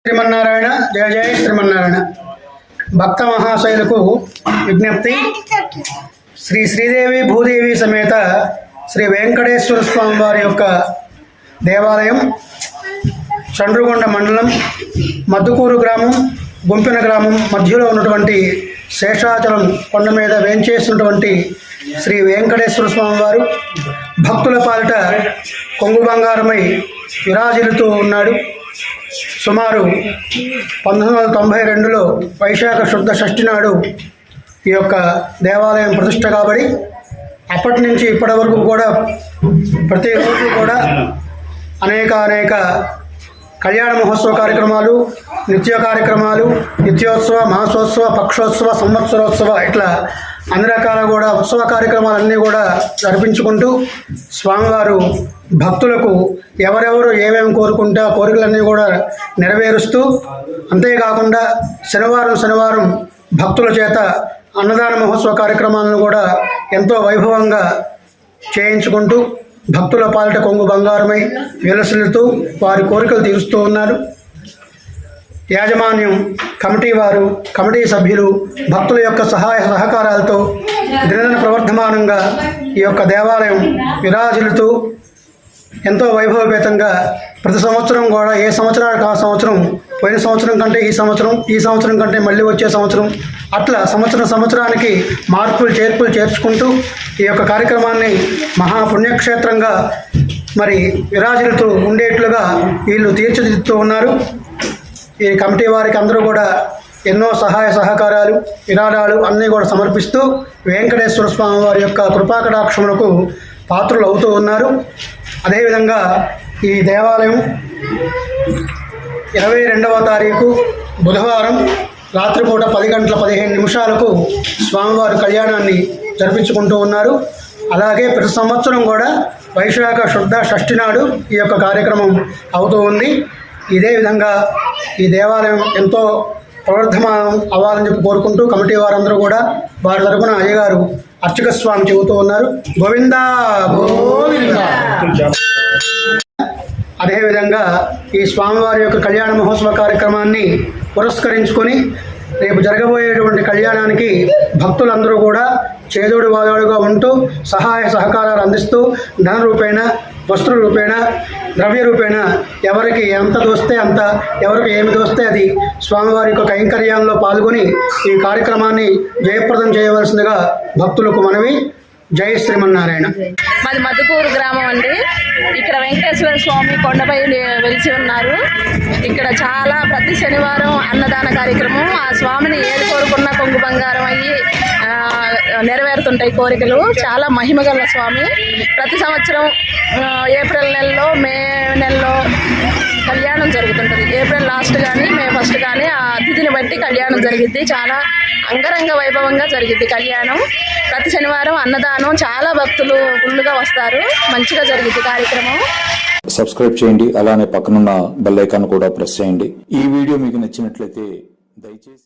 శ్రీమన్నారాయణ జయ జయ శ్రీమన్నారాయణ. భక్త మహాశైలకు విజ్ఞప్తి. శ్రీ శ్రీదేవి భూదేవి సమేత శ్రీ వెంకటేశ్వర స్వామి వారి యొక్క దేవాలయం చండ్రుగొండ మండలం మద్దుకూరు గ్రామం గుంపిన గ్రామం మధ్యలో ఉన్నటువంటి శేషాచలం కొండ మీద వేంచేసినటువంటి శ్రీ వెంకటేశ్వర స్వామి వారు భక్తుల పాలిట కొంగు బంగారమై విరాజిల్లుతూ ఉన్నాడు. సుమారు 1992లో వైశాఖ శుద్ధ షష్ఠి నాడు ఈ యొక్క దేవాలయం ప్రతిష్ఠ కాబడి అప్పటి నుంచి ఇప్పటి వరకు కూడా ప్రతిరోజు కూడా అనేక కళ్యాణ మహోత్సవ కార్యక్రమాలు, నిత్య కార్యక్రమాలు, నిత్యోత్సవ, మాసోత్సవ, పక్షోత్సవ, సంవత్సరోత్సవ ఇట్లా అన్ని రకాల కూడా ఉత్సవ కార్యక్రమాలన్నీ కూడా జరిపించుకుంటూ స్వామివారు భక్తులకు ఎవరెవరు ఏమేమి కోరుకుంటే ఆ కోరికలన్నీ కూడా నెరవేరుస్తూ, అంతేకాకుండా శనివారం భక్తుల చేత అన్నదాన మహోత్సవ కార్యక్రమాలను కూడా ఎంతో వైభవంగా చేయించుకుంటూ భక్తుల పాలిట కొంగు బంగారమై విలసిల్లుతూ వారి కోరికలు తీరుస్తూ ఉన్నారు. యాజమాన్యం, కమిటీ వారు, కమిటీ సభ్యులు భక్తుల యొక్క సహాయ సహకారాలతో దినదిన ప్రవర్ధమానంగా ఈ యొక్క దేవాలయం విరాజిల్లుతూ ఎంతో వైభవపేతంగా ప్రతి సంవత్సరం కూడా ఏ సంవత్సరానికి ఆ సంవత్సరం, పోయిన సంవత్సరం కంటే ఈ సంవత్సరం కంటే మళ్ళీ వచ్చే సంవత్సరం అట్లా సంవత్సరానికి మార్పులు చేర్పులు చేర్చుకుంటూ ఈ యొక్క కార్యక్రమాన్ని మహాపుణ్యక్షేత్రంగా మరి విరాజిల్లుతూ ఉండేట్లుగా వీళ్ళు తీర్చిదిద్దుతూ ఉన్నారు. ఈ కమిటీ వారికి అందరూ కూడా ఎన్నో సహాయ సహకారాలు, విరాళాలు అన్నీ కూడా సమర్పిస్తూ వెంకటేశ్వర స్వామి వారి యొక్క కృపాకటాక్షములకు పాత్రులు అవుతూ ఉన్నారు. అదేవిధంగా ఈ దేవాలయం 22వ తారీఖు బుధవారం రాత్రిపూట 10:15 స్వామివారి కళ్యాణాన్ని జరిపించుకుంటూ ఉన్నారు. అలాగే ప్రతి సంవత్సరం కూడా వైశాఖ శుద్ధ షష్ఠి నాడు ఈ యొక్క కార్యక్రమం అవుతూ ఉంది. ఇదే విధంగా ఈ దేవాలయం ఎంతో ప్రవర్ధమానం అవ్వాలని చెప్పి కోరుకుంటూ కమిటీ వారందరూ కూడా వారి తరపున అయ్యగారు అర్చక స్వామి చెబుతూ ఉన్నారు. గోవిందా గోవిందా. అదేవిధంగా ఈ స్వామివారి యొక్క కళ్యాణ మహోత్సవ కార్యక్రమాన్ని పురస్కరించుకొని రేపు జరగబోయేటువంటి కళ్యాణానికి భక్తులందరూ కూడా చేదోడు వాదోడుగా ఉంటూ సహాయ సహకారాలు అందిస్తూ ధన రూపేణ, వస్త్ర రూపేణ, ద్రవ్య రూపేణ ఎవరికి ఎంత దోస్తే అంత, ఎవరికి ఏమి దోస్తే అది స్వామివారి యొక్క కైంకర్యాల్లో పాల్గొని ఈ కార్యక్రమాన్ని జయప్రదం చేయవలసిందిగా భక్తులకు మనవి. జై శ్రీమన్నారాయణ. మాది మద్దుకూరు గ్రామం అండి. ఇక్కడ వెంకటేశ్వర స్వామి కొండపై వెలిసి ఉన్నారు. ఇక్కడ చాలా ప్రతి శనివారం అన్నదాన కార్యక్రమం. ఆ స్వామిని ఏది కోరుకున్నా కొంగు బంగారం అయ్యి నెరవేరుతుంటాయి కోరికలు. చాలా మహిమగల స్వామి. ప్రతి సంవత్సరం ఏప్రిల్ నెలలో, మే నెలలో కళ్యాణం జరుగుతుంటుంది. ఏప్రిల్ లాస్ట్ కానీ మే ఫస్ట్ కానీ ఆ తిథిని బట్టి కళ్యాణం జరిగిద్ది. చాలా అంగరంగ వైభవంగా జరిగిద్ది కళ్యాణం. ప్రతి శనివారం అన్నదానం, చాలా భక్తులు ఫుల్గా వస్తారు. మంచిగా జరిగిద్ది కార్యక్రమం. సబ్స్క్రైబ్ చేయండి, అలానే పక్కనున్న బెల్ ఐకాన్ కూడా ప్రెస్ చేయండి. ఈ వీడియో మీకు నచ్చినట్లయితే దయచేసి